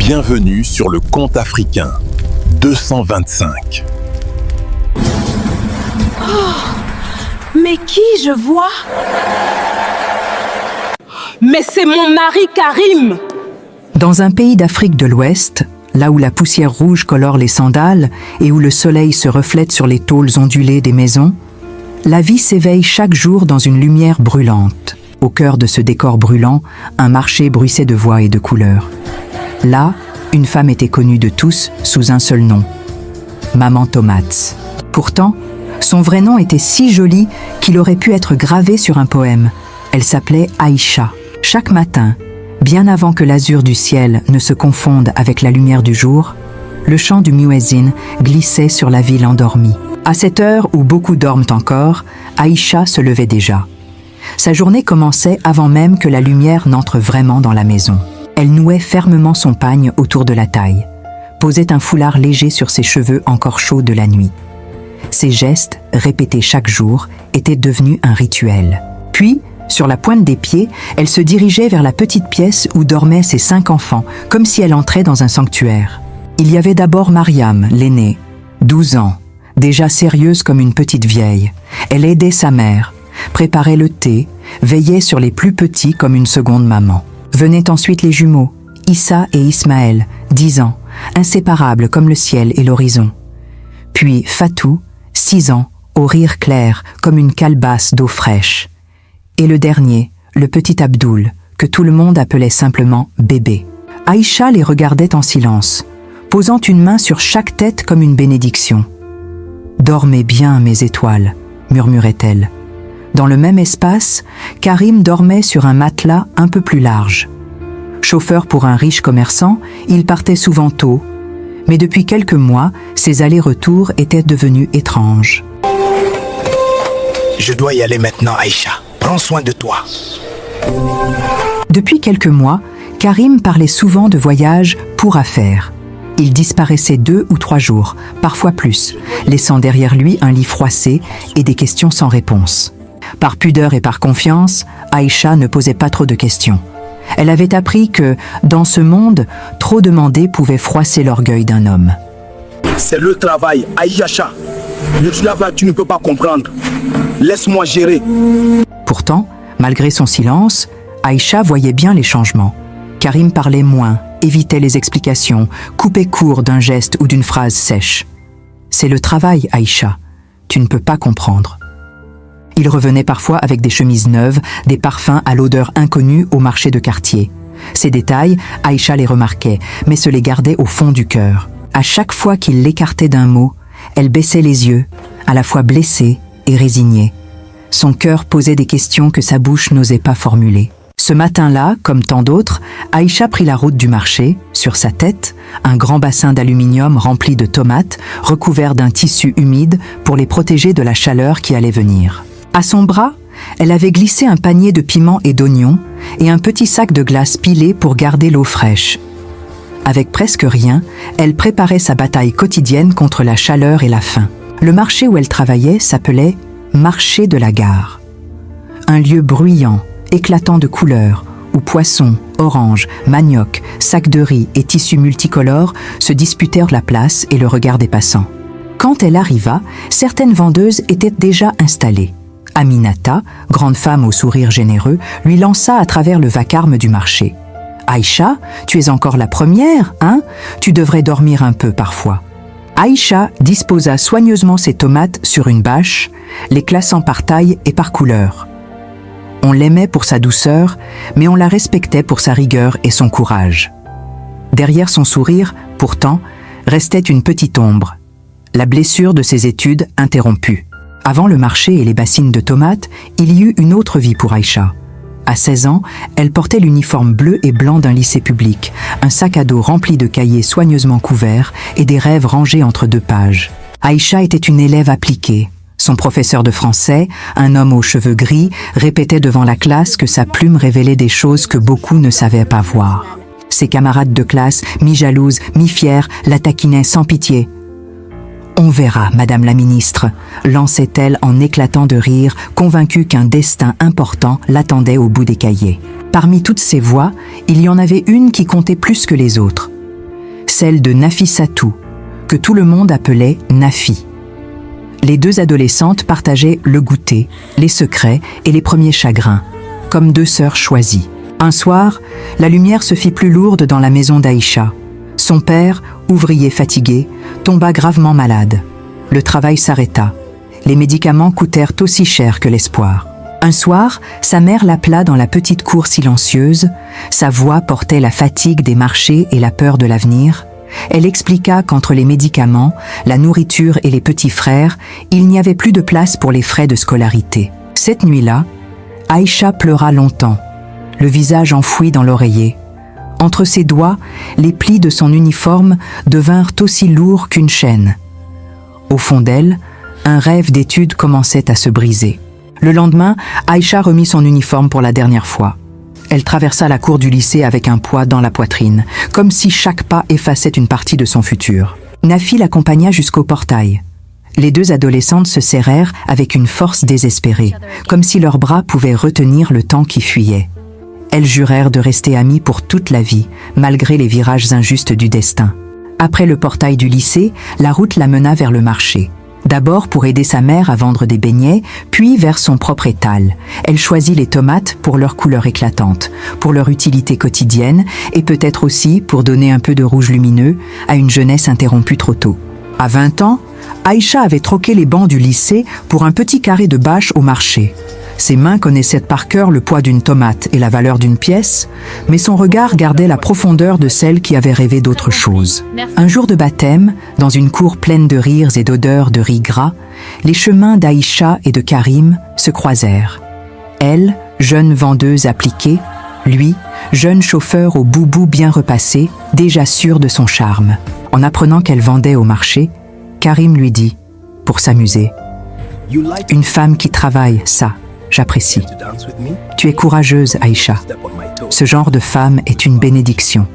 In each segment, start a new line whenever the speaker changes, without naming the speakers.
Bienvenue sur le Conte africain 225.
Mais qui je vois? Mais c'est mon mari Karim!
Dans un pays d'Afrique de l'Ouest, là où la poussière rouge colore les sandales et où le soleil se reflète sur les tôles ondulées des maisons, la vie s'éveille chaque jour dans une lumière brûlante. Au cœur de ce décor brûlant, un marché bruissait de voix et de couleurs. Là, une femme était connue de tous sous un seul nom, Maman Tomates. Pourtant, son vrai nom était si joli qu'il aurait pu être gravé sur un poème. Elle s'appelait Aïcha. Chaque matin, bien avant que l'azur du ciel ne se confonde avec la lumière du jour, le chant du muezzin glissait sur la ville endormie. À cette heure où beaucoup dorment encore, Aïcha se levait déjà. Sa journée commençait avant même que la lumière n'entre vraiment dans la maison. Elle nouait fermement son pagne autour de la taille, posait un foulard léger sur ses cheveux encore chauds de la nuit. Ses gestes, répétés chaque jour, étaient devenus un rituel. Puis, sur la pointe des pieds, elle se dirigeait vers la petite pièce où dormaient ses 5 enfants, comme si elle entrait dans un sanctuaire. Il y avait d'abord Mariam, l'aînée, 12 ans, déjà sérieuse comme une petite vieille. Elle aidait sa mère, préparait le thé, veillait sur les plus petits comme une seconde maman. Venaient ensuite les jumeaux, Issa et Ismaël, 10 ans, inséparables comme le ciel et l'horizon. Puis Fatou, 6 ans, au rire clair comme une calebasse d'eau fraîche. Et le dernier, le petit Abdoul, que tout le monde appelait simplement bébé. Aïcha les regardait en silence, posant une main sur chaque tête comme une bénédiction. « Dormez bien, mes étoiles », murmurait-elle. Dans le même espace, Karim dormait sur un matelas un peu plus large. Chauffeur pour un riche commerçant, il partait souvent tôt, mais depuis quelques mois, ses allers-retours étaient devenus étranges.
Je dois y aller maintenant, Aïcha. Prends soin de toi.
Depuis quelques mois, Karim parlait souvent de voyages pour affaires. Il disparaissait 2 ou 3 jours, parfois plus, laissant derrière lui un lit froissé et des questions sans réponse. Par pudeur et par confiance, Aïcha ne posait pas trop de questions. Elle avait appris que, dans ce monde, trop demander pouvait froisser l'orgueil d'un homme.
C'est le travail, Aïcha. Le travail, tu ne peux pas comprendre. Laisse-moi gérer.
Pourtant, malgré son silence, Aïcha voyait bien les changements. Karim parlait moins, évitait les explications, coupait court d'un geste ou d'une phrase sèche. C'est le travail, Aïcha. Tu ne peux pas comprendre. Il revenait parfois avec des chemises neuves, des parfums à l'odeur inconnue au marché de quartier. Ces détails, Aïcha les remarquait, mais se les gardait au fond du cœur. À chaque fois qu'il l'écartait d'un mot, elle baissait les yeux, à la fois blessée et résignée. Son cœur posait des questions que sa bouche n'osait pas formuler. Ce matin-là, comme tant d'autres, Aïcha prit la route du marché. Sur sa tête, un grand bassin d'aluminium rempli de tomates, recouvert d'un tissu humide pour les protéger de la chaleur qui allait venir. À son bras, elle avait glissé un panier de piments et d'oignons et un petit sac de glace pilé pour garder l'eau fraîche. Avec presque rien, elle préparait sa bataille quotidienne contre la chaleur et la faim. Le marché où elle travaillait s'appelait Marché de la Gare. Un lieu bruyant, éclatant de couleurs, où poissons, oranges, manioc, sacs de riz et tissus multicolores se disputèrent la place et le regard des passants. Quand elle arriva, certaines vendeuses étaient déjà installées. Aminata, grande femme au sourire généreux, lui lança à travers le vacarme du marché. « Aïcha, tu es encore la première, hein? Tu devrais dormir un peu parfois. » Aïcha disposa soigneusement ses tomates sur une bâche, les classant par taille et par couleur. On l'aimait pour sa douceur, mais on la respectait pour sa rigueur et son courage. Derrière son sourire, pourtant, restait une petite ombre, la blessure de ses études interrompues. Avant le marché et les bassines de tomates, il y eut une autre vie pour Aïcha. À 16 ans, elle portait l'uniforme bleu et blanc d'un lycée public, un sac à dos rempli de cahiers soigneusement couverts et des rêves rangés entre 2 pages. Aïcha était une élève appliquée. Son professeur de français, un homme aux cheveux gris, répétait devant la classe que sa plume révélait des choses que beaucoup ne savaient pas voir. Ses camarades de classe, mi-jalouses, mi-fières, la taquinaient sans pitié. « On verra, Madame la Ministre », lançait-elle en éclatant de rire, convaincue qu'un destin important l'attendait au bout des cahiers. Parmi toutes ces voix, il y en avait une qui comptait plus que les autres. celle de Nafissatou, que tout le monde appelait Nafi. Les deux adolescentes partageaient le goûter, les secrets et les premiers chagrins, comme deux sœurs choisies. Un soir, la lumière se fit plus lourde dans la maison d'Aïcha. Son père, ouvrier fatigué, tomba gravement malade. Le travail s'arrêta. Les médicaments coûtèrent aussi cher que l'espoir. Un soir, sa mère l'appela dans la petite cour silencieuse. Sa voix portait la fatigue des marchés et la peur de l'avenir. Elle expliqua qu'entre les médicaments, la nourriture et les petits frères, il n'y avait plus de place pour les frais de scolarité. Cette nuit-là, Aïcha pleura longtemps, le visage enfoui dans l'oreiller. Entre ses doigts, les plis de son uniforme devinrent aussi lourds qu'une chaîne. Au fond d'elle, un rêve d'études commençait à se briser. Le lendemain, Aïcha remit son uniforme pour la dernière fois. Elle traversa la cour du lycée avec un poids dans la poitrine, comme si chaque pas effaçait une partie de son futur. Nafi l'accompagna jusqu'au portail. Les deux adolescentes se serrèrent avec une force désespérée, comme si leurs bras pouvaient retenir le temps qui fuyait. Elles jurèrent de rester amies pour toute la vie, malgré les virages injustes du destin. Après le portail du lycée, la route la mena vers le marché. D'abord pour aider sa mère à vendre des beignets, puis vers son propre étal. Elle choisit les tomates pour leur couleur éclatante, pour leur utilité quotidienne et peut-être aussi pour donner un peu de rouge lumineux à une jeunesse interrompue trop tôt. À 20 ans, Aïcha avait troqué les bancs du lycée pour un petit carré de bâche au marché. Ses mains connaissaient par cœur le poids d'une tomate et la valeur d'une pièce, mais son regard gardait la profondeur de celle qui avait rêvé d'autre chose. Un jour de baptême, dans une cour pleine de rires et d'odeurs de riz gras, les chemins d'Aïcha et de Karim se croisèrent. Elle, jeune vendeuse appliquée, lui, jeune chauffeur au boubou bien repassé, déjà sûr de son charme. En apprenant qu'elle vendait au marché, Karim lui dit, pour s'amuser, « Une femme qui travaille, ça, j'apprécie. Tu es courageuse, Aïcha. Ce genre de femme est une bénédiction. »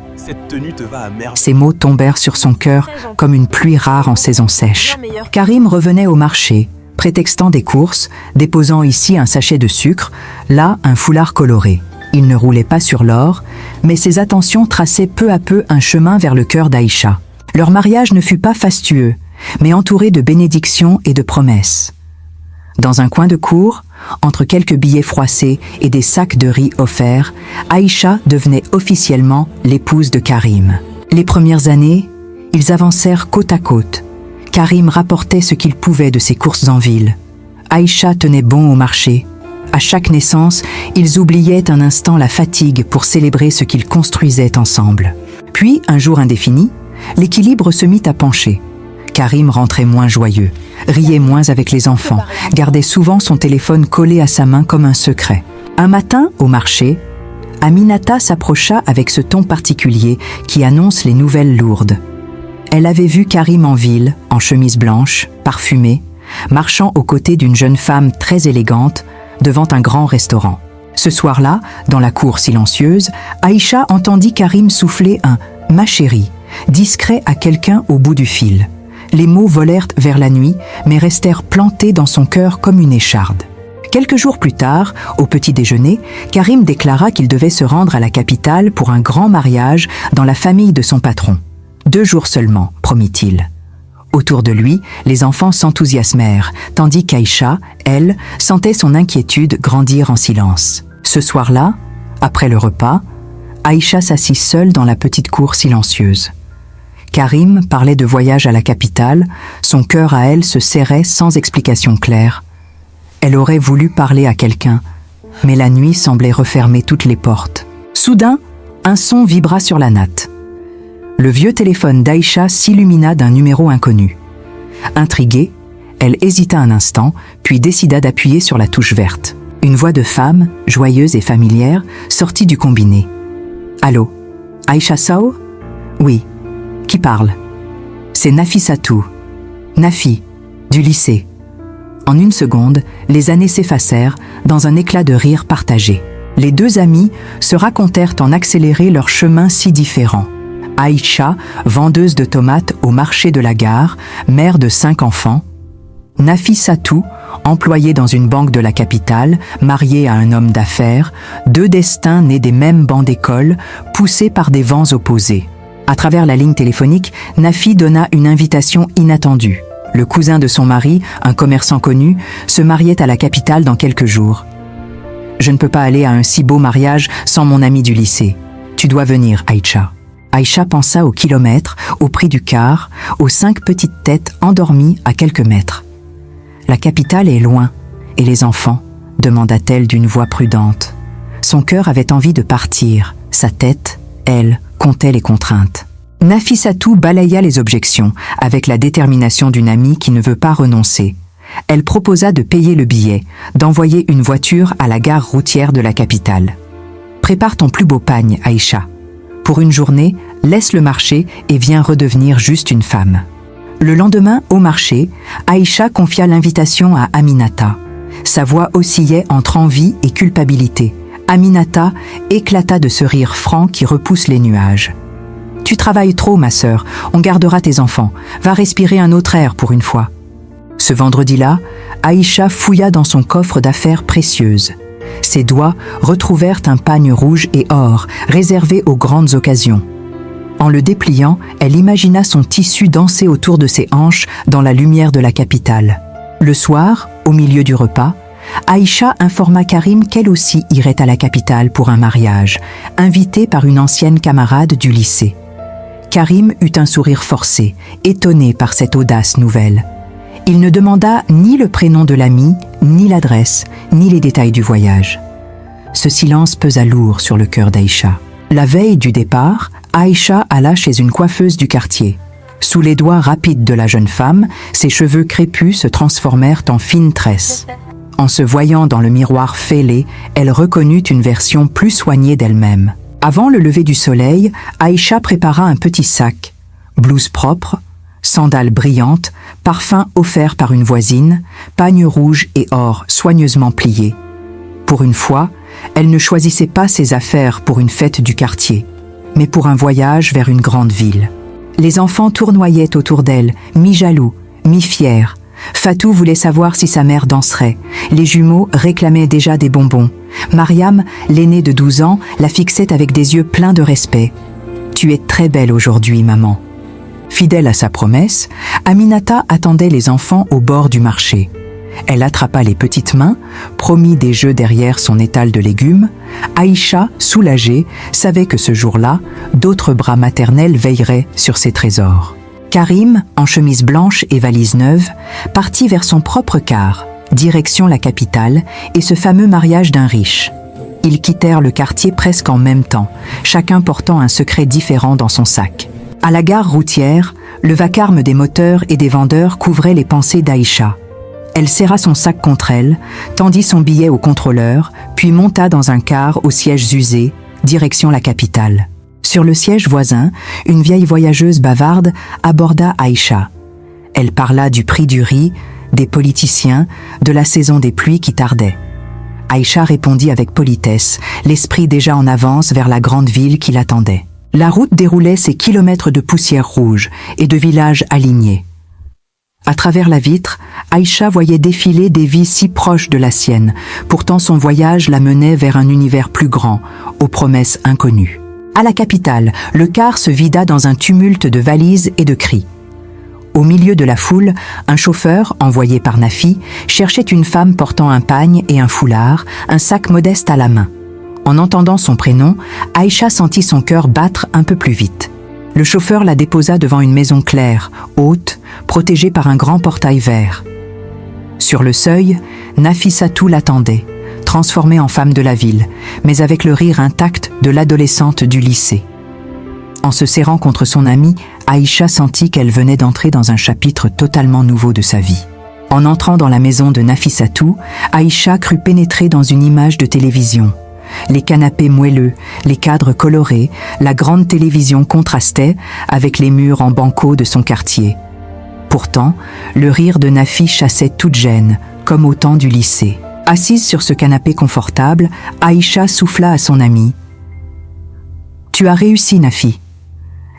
Ces mots tombèrent sur son cœur comme une pluie rare en saison sèche. Karim revenait au marché, prétextant des courses, déposant ici un sachet de sucre, là un foulard coloré. Il ne roulait pas sur l'or, mais ses attentions traçaient peu à peu un chemin vers le cœur d'Aïcha. Leur mariage ne fut pas fastueux, mais entouré de bénédictions et de promesses. Dans un coin de cour, entre quelques billets froissés et des sacs de riz offerts, Aïcha devenait officiellement l'épouse de Karim. Les premières années, ils avancèrent côte à côte. Karim rapportait ce qu'il pouvait de ses courses en ville. Aïcha tenait bon au marché. À chaque naissance, ils oubliaient un instant la fatigue pour célébrer ce qu'ils construisaient ensemble. Puis, un jour indéfini, l'équilibre se mit à pencher. Karim rentrait moins joyeux, riait moins avec les enfants, gardait souvent son téléphone collé à sa main comme un secret. Un matin, au marché, Aminata s'approcha avec ce ton particulier qui annonce les nouvelles lourdes. Elle avait vu Karim en ville, en chemise blanche, parfumée, marchant aux côtés d'une jeune femme très élégante, devant un grand restaurant. Ce soir-là, dans la cour silencieuse, Aïcha entendit Karim souffler un « ma chérie », discret à quelqu'un au bout du fil. Les mots volèrent vers la nuit, mais restèrent plantés dans son cœur comme une écharde. Quelques jours plus tard, au petit déjeuner, Karim déclara qu'il devait se rendre à la capitale pour un grand mariage dans la famille de son patron. 2 jours seulement, promit-il. Autour de lui, les enfants s'enthousiasmèrent, tandis qu'Aïcha, elle, sentait son inquiétude grandir en silence. Ce soir-là, après le repas, Aïcha s'assit seule dans la petite cour silencieuse. Karim parlait de voyage à la capitale, son cœur à elle se serrait sans explication claire. Elle aurait voulu parler à quelqu'un, mais la nuit semblait refermer toutes les portes. Soudain, un son vibra sur la natte. Le vieux téléphone d'Aïcha s'illumina d'un numéro inconnu. Intriguée, elle hésita un instant, puis décida d'appuyer sur la touche verte. Une voix de femme, joyeuse et familière, sortit du combiné. « Allô, Aïcha Sow ? Oui. Qui parle ? C'est Nafissatou. Nafi, du lycée. » En une seconde, les années s'effacèrent dans un éclat de rire partagé. Les deux amies se racontèrent en accéléré leurs chemins si différents. Aïcha, vendeuse de tomates au marché de la gare, mère de 5 enfants. Nafissatou, employée dans une banque de la capitale, mariée à un homme d'affaires, 2 destins nés des mêmes bancs d'école, poussés par des vents opposés. À travers la ligne téléphonique, Nafi donna une invitation inattendue. Le cousin de son mari, un commerçant connu, se mariait à la capitale dans quelques jours. « Je ne peux pas aller à un si beau mariage sans mon ami du lycée. Tu dois venir, Aïcha. » Aïcha pensa au kilomètre, au prix du quart, aux 5 petites têtes endormies à quelques mètres. « La capitale est loin. Et les enfants ?» demanda-t-elle d'une voix prudente. Son cœur avait envie de partir. Sa tête, elle, comptait les contraintes. Nafissatou balaya les objections, avec la détermination d'une amie qui ne veut pas renoncer. Elle proposa de payer le billet, d'envoyer une voiture à la gare routière de la capitale. « Prépare ton plus beau pagne, Aïcha. Pour une journée, laisse le marché et viens redevenir juste une femme. » Le lendemain, au marché, Aïcha confia l'invitation à Aminata. Sa voix oscillait entre envie et culpabilité. Aminata éclata de ce rire franc qui repousse les nuages. « Tu travailles trop, ma sœur, on gardera tes enfants. Va respirer un autre air pour une fois. » Ce vendredi-là, Aïcha fouilla dans son coffre d'affaires précieuses. Ses doigts retrouvèrent un pagne rouge et or, réservé aux grandes occasions. En le dépliant, elle imagina son tissu danser autour de ses hanches dans la lumière de la capitale. Le soir, au milieu du repas, Aïcha informa Karim qu'elle aussi irait à la capitale pour un mariage, invitée par une ancienne camarade du lycée. Karim eut un sourire forcé, étonné par cette audace nouvelle. Il ne demanda ni le prénom de l'ami, ni l'adresse, ni les détails du voyage. Ce silence pesa lourd sur le cœur d'Aïcha. La veille du départ, Aïcha alla chez une coiffeuse du quartier. Sous les doigts rapides de la jeune femme, ses cheveux crépus se transformèrent en fines tresses. En se voyant dans le miroir fêlé, elle reconnut une version plus soignée d'elle-même. Avant le lever du soleil, Aïcha prépara un petit sac, blouse propre, sandales brillantes, parfum offert par une voisine, pagne rouge et or soigneusement pliés. Pour une fois, elle ne choisissait pas ses affaires pour une fête du quartier, mais pour un voyage vers une grande ville. Les enfants tournoyaient autour d'elle, mi-jaloux, mi-fiers. Fatou voulait savoir si sa mère danserait. Les jumeaux réclamaient déjà des bonbons. Mariam, l'aînée de 12 ans, la fixait avec des yeux pleins de respect. « Tu es très belle aujourd'hui, maman. » Fidèle à sa promesse, Aminata attendait les enfants au bord du marché. Elle attrapa les petites mains, promit des jeux derrière son étal de légumes. Aïcha, soulagée, savait que ce jour-là, d'autres bras maternels veilleraient sur ses trésors. Karim, en chemise blanche et valise neuve, partit vers son propre car, direction la capitale et ce fameux mariage d'un riche. Ils quittèrent le quartier presque en même temps, chacun portant un secret différent dans son sac. À la gare routière, le vacarme des moteurs et des vendeurs couvrait les pensées d'Aïcha. Elle serra son sac contre elle, tendit son billet au contrôleur, puis monta dans un car aux sièges usés, direction la capitale. Sur le siège voisin, une vieille voyageuse bavarde aborda Aïcha. Elle parla du prix du riz, des politiciens, de la saison des pluies qui tardait. Aïcha répondit avec politesse, l'esprit déjà en avance vers la grande ville qui l'attendait. La route déroulait ses kilomètres de poussière rouge et de villages alignés. À travers la vitre, Aïcha voyait défiler des vies si proches de la sienne. Pourtant son voyage la menait vers un univers plus grand, aux promesses inconnues. À la capitale, le car se vida dans un tumulte de valises et de cris. Au milieu de la foule, un chauffeur, envoyé par Nafi, cherchait une femme portant un pagne et un foulard, un sac modeste à la main. En entendant son prénom, Aïcha sentit son cœur battre un peu plus vite. Le chauffeur la déposa devant une maison claire, haute, protégée par un grand portail vert. Sur le seuil, Nafissatou l'attendait, transformée en femme de la ville, mais avec le rire intact de l'adolescente du lycée. En se serrant contre son amie, Aïcha sentit qu'elle venait d'entrer dans un chapitre totalement nouveau de sa vie. En entrant dans la maison de Nafissatou, Aïcha crut pénétrer dans une image de télévision. Les canapés moelleux, les cadres colorés, la grande télévision contrastaient avec les murs en banco de son quartier. Pourtant, le rire de Nafi chassait toute gêne, comme au temps du lycée. Assise sur ce canapé confortable, Aïcha souffla à son amie. « Tu as réussi, Nafi. »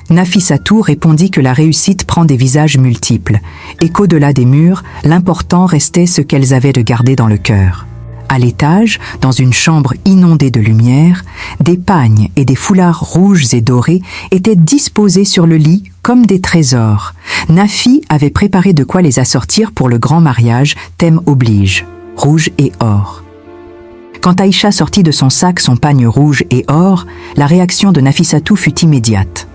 Nafissatou répondit que la réussite prend des visages multiples et qu'au-delà des murs, l'important restait ce qu'elles avaient de garder dans le cœur. À l'étage, dans une chambre inondée de lumière, des pagnes et des foulards rouges et dorés étaient disposés sur le lit comme des trésors. Nafi avait préparé de quoi les assortir pour le grand mariage, thème oblige, rouge et or. Quand Aïcha sortit de son sac son pagne rouge et or, la réaction de Nafissatou fut immédiate.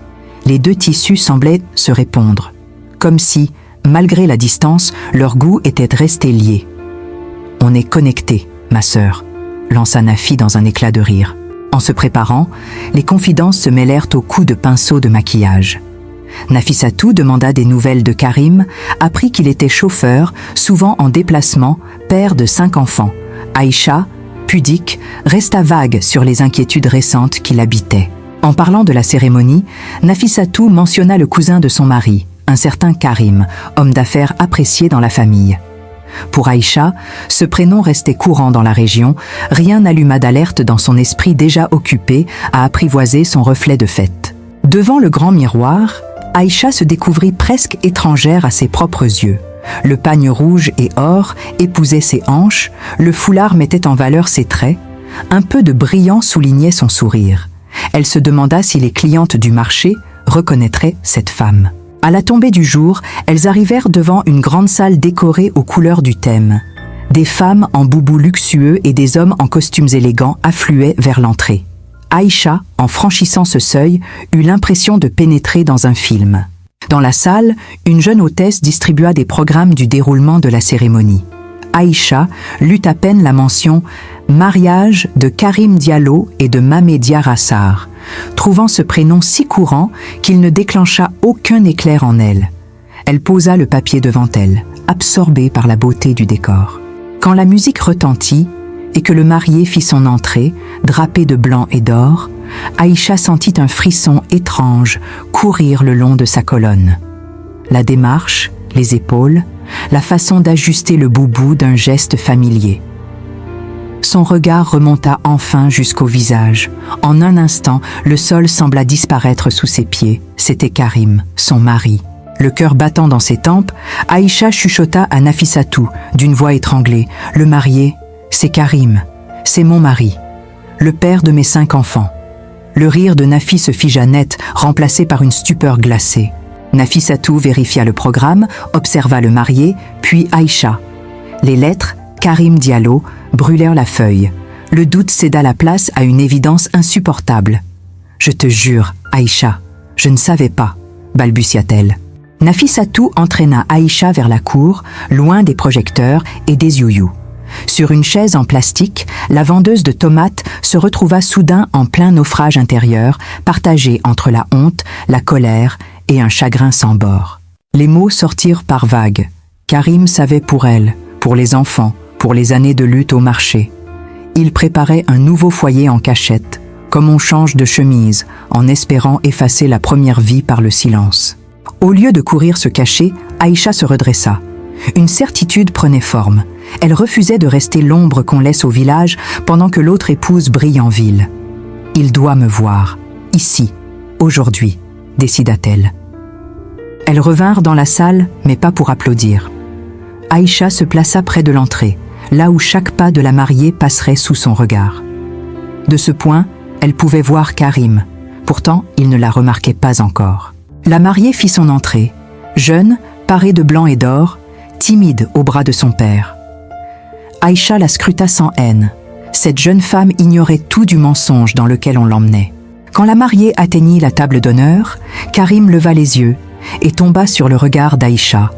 Les deux tissus semblaient se répondre, comme si, malgré la distance, leurs goûts étaient restés liés. « On est connectés, ma sœur », lança Nafi dans un éclat de rire. En se préparant, les confidences se mêlèrent aux coups de pinceau de maquillage. Nafissatou demanda des nouvelles de Karim, apprit qu'il était chauffeur, souvent en déplacement, père de 5 enfants. Aïcha, pudique, resta vague sur les inquiétudes récentes qui l'habitaient. En parlant de la cérémonie, Nafissatou mentionna le cousin de son mari, un certain Karim, homme d'affaires apprécié dans la famille. Pour Aïcha, ce prénom restait courant dans la région, rien n'alluma d'alerte dans son esprit déjà occupé à apprivoiser son reflet de fête. Devant le grand miroir, Aïcha se découvrit presque étrangère à ses propres yeux. Le pagne rouge et or épousait ses hanches, le foulard mettait en valeur ses traits, un peu de brillant soulignait son sourire. Elle se demanda si les clientes du marché reconnaîtraient cette femme. À la tombée du jour, elles arrivèrent devant une grande salle décorée aux couleurs du thème. Des femmes en boubous luxueux et des hommes en costumes élégants affluaient vers l'entrée. Aïcha, en franchissant ce seuil, eut l'impression de pénétrer dans un film. Dans la salle, une jeune hôtesse distribua des programmes du déroulement de la cérémonie. Aïcha lut à peine la mention « Mariage de Karim Diallo et de Mamédia Rassar », trouvant ce prénom si courant qu'il ne déclencha aucun éclair en elle. Elle posa le papier devant elle, absorbée par la beauté du décor. Quand la musique retentit et que le marié fit son entrée, drapé de blanc et d'or, Aïcha sentit un frisson étrange courir le long de sa colonne. La démarche, les épaules, la façon d'ajuster le boubou d'un geste familier. Son regard remonta enfin jusqu'au visage. En un instant, le sol sembla disparaître sous ses pieds. C'était Karim, son mari. Le cœur battant dans ses tempes, Aïcha chuchota à Nafissatou, d'une voix étranglée. « Le marié, c'est Karim, c'est mon mari, le père de mes 5 enfants. » Le rire de Nafi se figea net, remplacé par une stupeur glacée. Nafissatou vérifia le programme, observa le marié, puis Aïcha. Les lettres, Karim Diallo, brûlèrent la feuille. Le doute céda la place à une évidence insupportable. « Je te jure, Aïcha, je ne savais pas », balbutia-t-elle. Nafissatou entraîna Aïcha vers la cour, loin des projecteurs et des youyous. Sur une chaise en plastique, la vendeuse de tomates se retrouva soudain en plein naufrage intérieur, partagée entre la honte, la colère et un chagrin sans bord. Les mots sortirent par vagues. Karim savait pour elle, pour les enfants, pour les années de lutte au marché. Il préparait un nouveau foyer en cachette, comme on change de chemise, en espérant effacer la première vie par le silence. Au lieu de courir se cacher, Aïcha se redressa. Une certitude prenait forme. Elle refusait de rester l'ombre qu'on laisse au village pendant que l'autre épouse brille en ville. « Il doit me voir, ici, aujourd'hui », décida-t-elle. Elles revinrent dans la salle, mais pas pour applaudir. Aïcha se plaça près de l'entrée, là où chaque pas de la mariée passerait sous son regard. De ce point, elle pouvait voir Karim. Pourtant, il ne la remarquait pas encore. La mariée fit son entrée, jeune, parée de blanc et d'or, timide au bras de son père. Aïcha la scruta sans haine. Cette jeune femme ignorait tout du mensonge dans lequel on l'emmenait. Quand la mariée atteignit la table d'honneur, Karim leva les yeux et tomba sur le regard d'Aïcha.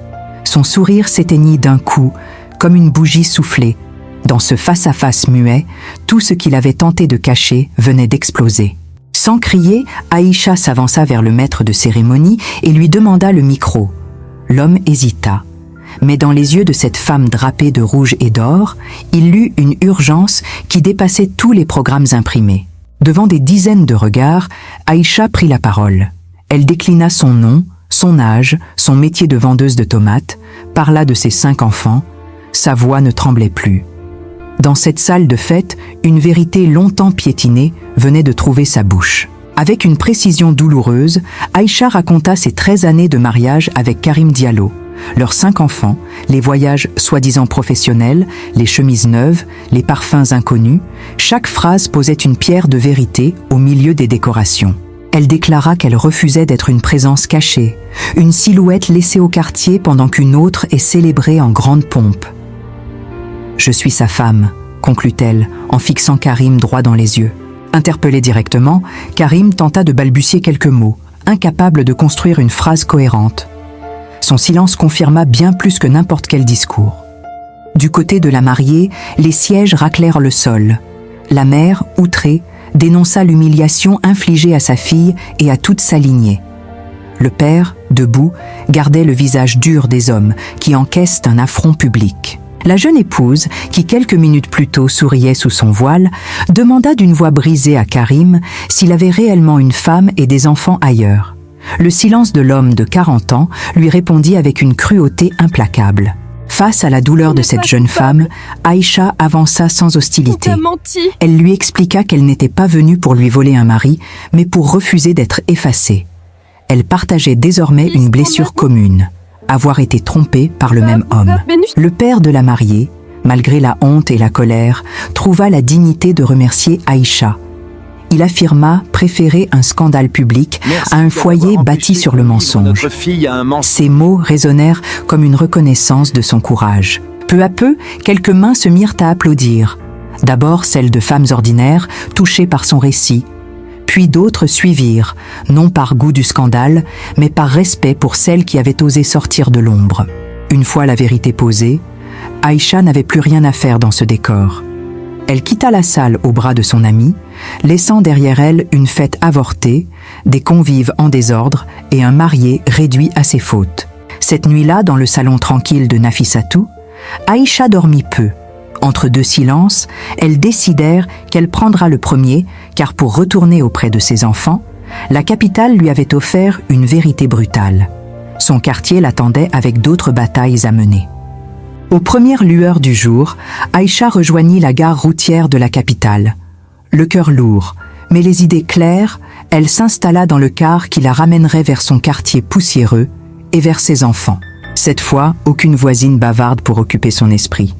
Son sourire s'éteignit d'un coup, comme une bougie soufflée. Dans ce face-à-face muet, tout ce qu'il avait tenté de cacher venait d'exploser. Sans crier, Aïcha s'avança vers le maître de cérémonie et lui demanda le micro. L'homme hésita. Mais dans les yeux de cette femme drapée de rouge et d'or, il lut une urgence qui dépassait tous les programmes imprimés. Devant des dizaines de regards, Aïcha prit la parole. Elle déclina son nom, son âge, son métier de vendeuse de tomates, parla de ses 5 enfants. Sa voix ne tremblait plus. Dans cette salle de fête, une vérité longtemps piétinée venait de trouver sa bouche. Avec une précision douloureuse, Aïcha raconta ses 13 années de mariage avec Karim Diallo, leurs 5 enfants, les voyages soi-disant professionnels, les chemises neuves, les parfums inconnus, chaque phrase posait une pierre de vérité au milieu des décorations. Elle déclara qu'elle refusait d'être une présence cachée, une silhouette laissée au quartier pendant qu'une autre est célébrée en grande pompe. « Je suis sa femme », conclut-elle en fixant Karim droit dans les yeux. Interpellé directement, Karim tenta de balbutier quelques mots, incapable de construire une phrase cohérente. Son silence confirma bien plus que n'importe quel discours. Du côté de la mariée, les sièges raclèrent le sol. La mère, outrée, dénonça l'humiliation infligée à sa fille et à toute sa lignée. Le père, debout, gardait le visage dur des hommes qui encaissent un affront public. La jeune épouse, qui quelques minutes plus tôt souriait sous son voile, demanda d'une voix brisée à Karim s'il avait réellement une femme et des enfants ailleurs. Le silence de l'homme de 40 ans lui répondit avec une cruauté implacable. Face à la douleur de cette jeune femme, Aïcha avança sans hostilité. Elle lui expliqua qu'elle n'était pas venue pour lui voler un mari, mais pour refuser d'être effacée. Elle partageait désormais une blessure commune, avoir été trompée par le même homme. Le père de la mariée, malgré la honte et la colère, trouva la dignité de remercier Aïcha. Il affirma préférer un scandale public à un foyer bâti sur le mensonge. Ces mots résonnèrent comme une reconnaissance de son courage. Peu à peu, quelques mains se mirent à applaudir. D'abord celles de femmes ordinaires, touchées par son récit. Puis d'autres suivirent, non par goût du scandale, mais par respect pour celles qui avaient osé sortir de l'ombre. Une fois la vérité posée, Aïcha n'avait plus rien à faire dans ce décor. Elle quitta la salle au bras de son amie, laissant derrière elle une fête avortée, des convives en désordre et un marié réduit à ses fautes. Cette nuit-là, dans le salon tranquille de Nafissatou, Aïcha dormit peu. Entre deux silences, elles décidèrent qu'elle prendra le premier, car pour retourner auprès de ses enfants, la capitale lui avait offert une vérité brutale. Son quartier l'attendait avec d'autres batailles à mener. Aux premières lueurs du jour, Aïcha rejoignit la gare routière de la capitale. Le cœur lourd, mais les idées claires, elle s'installa dans le car qui la ramènerait vers son quartier poussiéreux et vers ses enfants. Cette fois, aucune voisine bavarde pour occuper son esprit.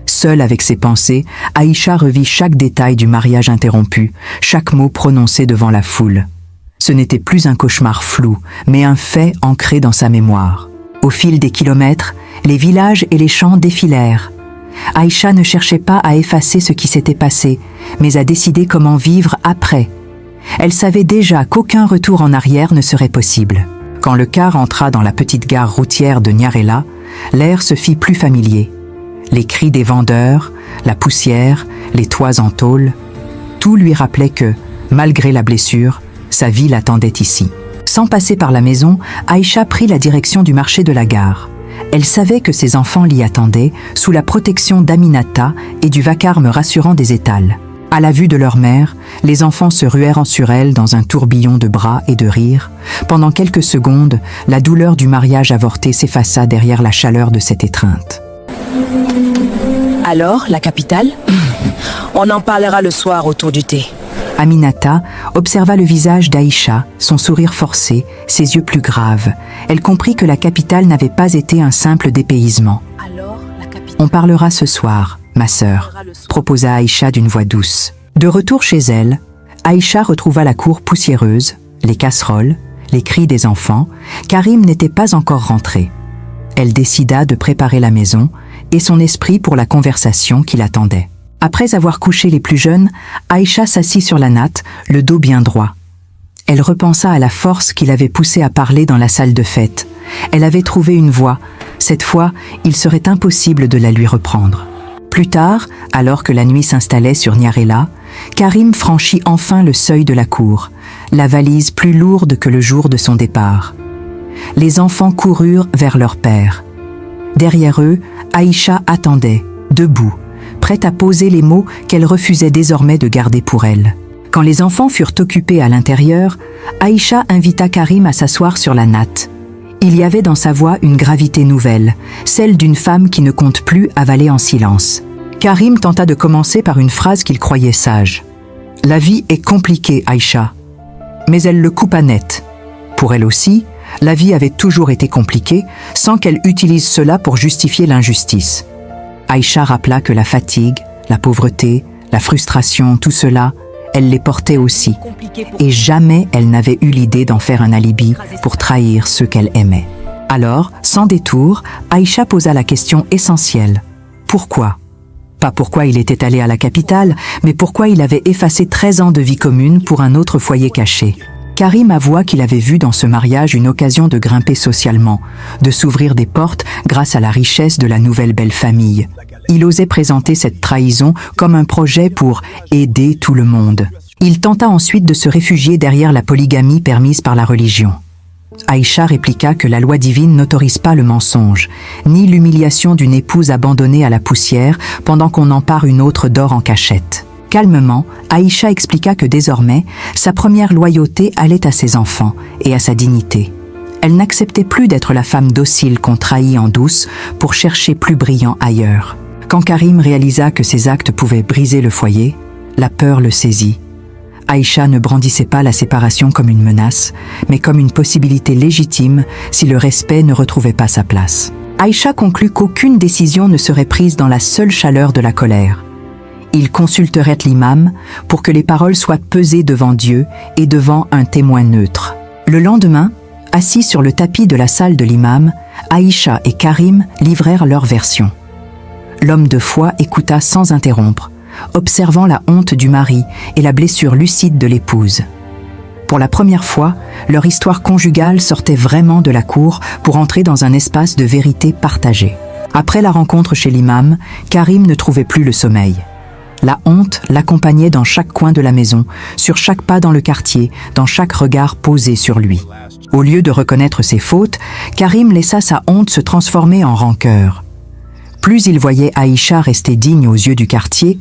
Seule avec ses pensées, Aïcha revit chaque détail du mariage interrompu, chaque mot prononcé devant la foule. Ce n'était plus un cauchemar flou, mais un fait ancré dans sa mémoire. Au fil des kilomètres, les villages et les champs défilèrent. Aïcha ne cherchait pas à effacer ce qui s'était passé, mais à décider comment vivre après. Elle savait déjà qu'aucun retour en arrière ne serait possible. Quand le car entra dans la petite gare routière de Nyarela, l'air se fit plus familier. Les cris des vendeurs, la poussière, les toits en tôle, tout lui rappelait que, malgré la blessure, sa vie l'attendait ici. Sans passer par la maison, Aïcha prit la direction du marché de la gare. Elle savait que ses enfants l'y attendaient, sous la protection d'Aminata et du vacarme rassurant des étals. À la vue de leur mère, les enfants se ruèrent sur elle dans un tourbillon de bras et de rires. Pendant quelques secondes, la douleur du mariage avorté s'effaça derrière la chaleur de cette étreinte.
Alors, la capitale? On en parlera le soir autour du thé.
Aminata observa le visage d'Aïcha, son sourire forcé, ses yeux plus graves. Elle comprit que la capitale n'avait pas été un simple dépaysement. « On parlera ce soir, ma sœur », proposa Aïcha d'une voix douce. De retour chez elle, Aïcha retrouva la cour poussiéreuse, les casseroles, les cris des enfants. Karim n'était pas encore rentré. Elle décida de préparer la maison et son esprit pour la conversation qui l'attendait. Après avoir couché les plus jeunes, Aïcha s'assit sur la natte, le dos bien droit. Elle repensa à la force qui l'avait poussée à parler dans la salle de fête. Elle avait trouvé une voie. Cette fois, il serait impossible de la lui reprendre. Plus tard, alors que la nuit s'installait sur Nyarela, Karim franchit enfin le seuil de la cour, la valise plus lourde que le jour de son départ. Les enfants coururent vers leur père. Derrière eux, Aïcha attendait, debout, prête à poser les mots qu'elle refusait désormais de garder pour elle. Quand les enfants furent occupés à l'intérieur, Aïcha invita Karim à s'asseoir sur la natte. Il y avait dans sa voix une gravité nouvelle, celle d'une femme qui ne compte plus avaler en silence. Karim tenta de commencer par une phrase qu'il croyait sage. « La vie est compliquée, Aïcha. » Mais elle le coupa net. Pour elle aussi, La vie avait toujours été compliquée, sans qu'elle utilise cela pour justifier l'injustice. Aïcha rappela que la fatigue, la pauvreté, la frustration, tout cela, elle les portait aussi. Et jamais elle n'avait eu l'idée d'en faire un alibi pour trahir ceux qu'elle aimait. Alors, sans détour, Aïcha posa la question essentielle. Pourquoi ? Pas pourquoi il était allé à la capitale, mais pourquoi il avait effacé 13 ans de vie commune pour un autre foyer caché. Karim avoua qu'il avait vu dans ce mariage une occasion de grimper socialement, de s'ouvrir des portes grâce à la richesse de la nouvelle belle famille. Il osait présenter cette trahison comme un projet pour aider tout le monde. Il tenta ensuite de se réfugier derrière la polygamie permise par la religion. Aïcha répliqua que la loi divine n'autorise pas le mensonge, ni l'humiliation d'une épouse abandonnée à la poussière pendant qu'on empare une autre d'or en cachette. Calmement, Aïcha expliqua que désormais, sa première loyauté allait à ses enfants et à sa dignité. Elle n'acceptait plus d'être la femme docile qu'on trahit en douce pour chercher plus brillant ailleurs. Quand Karim réalisa que ses actes pouvaient briser le foyer, la peur le saisit. Aïcha ne brandissait pas la séparation comme une menace, mais comme une possibilité légitime si le respect ne retrouvait pas sa place. Aïcha conclut qu'aucune décision ne serait prise dans la seule chaleur de la colère. Il consulterait l'imam pour que les paroles soient pesées devant Dieu et devant un témoin neutre. Le lendemain, assis sur le tapis de la salle de l'imam, Aïcha et Karim livrèrent leur version. L'homme de foi écouta sans interrompre, observant la honte du mari et la blessure lucide de l'épouse. Pour la première fois, leur histoire conjugale sortait vraiment de la cour pour entrer dans un espace de vérité partagée. Après la rencontre chez l'imam, Karim ne trouvait plus le sommeil. La honte l'accompagnait dans chaque coin de la maison, sur chaque pas dans le quartier, dans chaque regard posé sur lui. Au lieu de reconnaître ses fautes, Karim laissa sa honte se transformer en rancœur. Plus il voyait Aïcha rester digne aux yeux du quartier,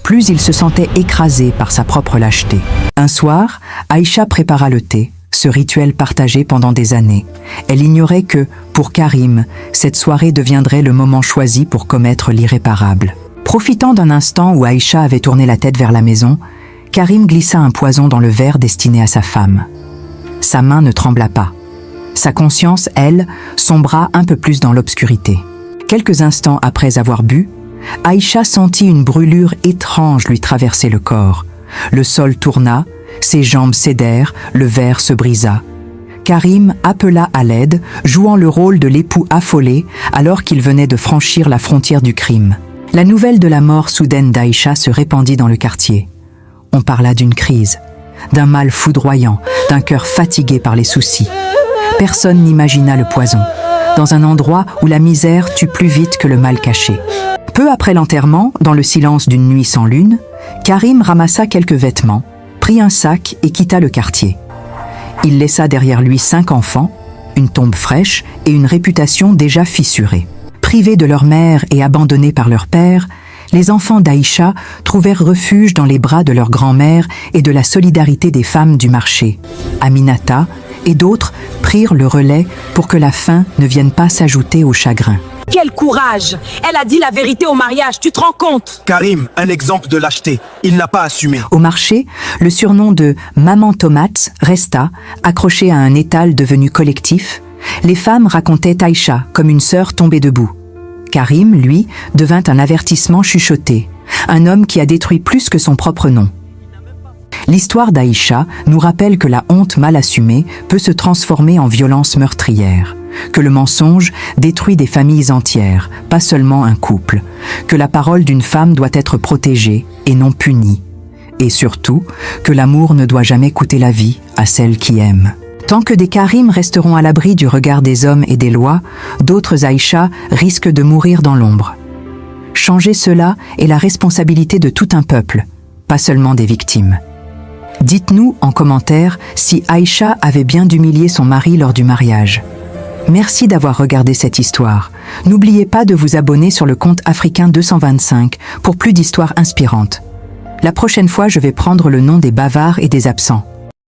plus il se sentait écrasé par sa propre lâcheté. Un soir, Aïcha prépara le thé, ce rituel partagé pendant des années. Elle ignorait que, pour Karim, cette soirée deviendrait le moment choisi pour commettre l'irréparable. Profitant d'un instant où Aïcha avait tourné la tête vers la maison, Karim glissa un poison dans le verre destiné à sa femme. Sa main ne trembla pas. Sa conscience, elle, sombra un peu plus dans l'obscurité. Quelques instants après avoir bu, Aïcha sentit une brûlure étrange lui traverser le corps. Le sol tourna, ses jambes cédèrent, le verre se brisa. Karim appela à l'aide, jouant le rôle de l'époux affolé alors qu'il venait de franchir la frontière du crime. La nouvelle de la mort soudaine d'Aïcha se répandit dans le quartier. On parla d'une crise, d'un mal foudroyant, d'un cœur fatigué par les soucis. Personne n'imagina le poison, dans un endroit où la misère tue plus vite que le mal caché. Peu après l'enterrement, dans le silence d'une nuit sans lune, Karim ramassa quelques vêtements, prit un sac et quitta le quartier. Il laissa derrière lui 5 enfants, une tombe fraîche et une réputation déjà fissurée. Privés de leur mère et abandonnés par leur père, les enfants d'Aïcha trouvèrent refuge dans les bras de leur grand-mère et de la solidarité des femmes du marché. Aminata et d'autres prirent le relais pour que la faim ne vienne pas s'ajouter au chagrin.
Quel courage! Elle a dit la vérité au mariage, tu te rends compte?
Karim, un exemple de lâcheté. Il n'a pas assumé.
Au marché, le surnom de « Maman Tomate » resta, accroché à un étal devenu collectif. Les femmes racontaient Aïcha comme une sœur tombée debout. Karim, lui, devint un avertissement chuchoté, un homme qui a détruit plus que son propre nom. L'histoire d'Aïcha nous rappelle que la honte mal assumée peut se transformer en violence meurtrière, que le mensonge détruit des familles entières, pas seulement un couple, que la parole d'une femme doit être protégée et non punie, et surtout que l'amour ne doit jamais coûter la vie à celle qui aime. Tant que des Karim resteront à l'abri du regard des hommes et des lois, d'autres Aïcha risquent de mourir dans l'ombre. Changer cela est la responsabilité de tout un peuple, pas seulement des victimes. Dites-nous en commentaire si Aïcha avait bien d'humilier son mari lors du mariage. Merci d'avoir regardé cette histoire. N'oubliez pas de vous abonner sur le compte Africain 225 pour plus d'histoires inspirantes. La prochaine fois, je vais prendre le nom des bavards et des absents.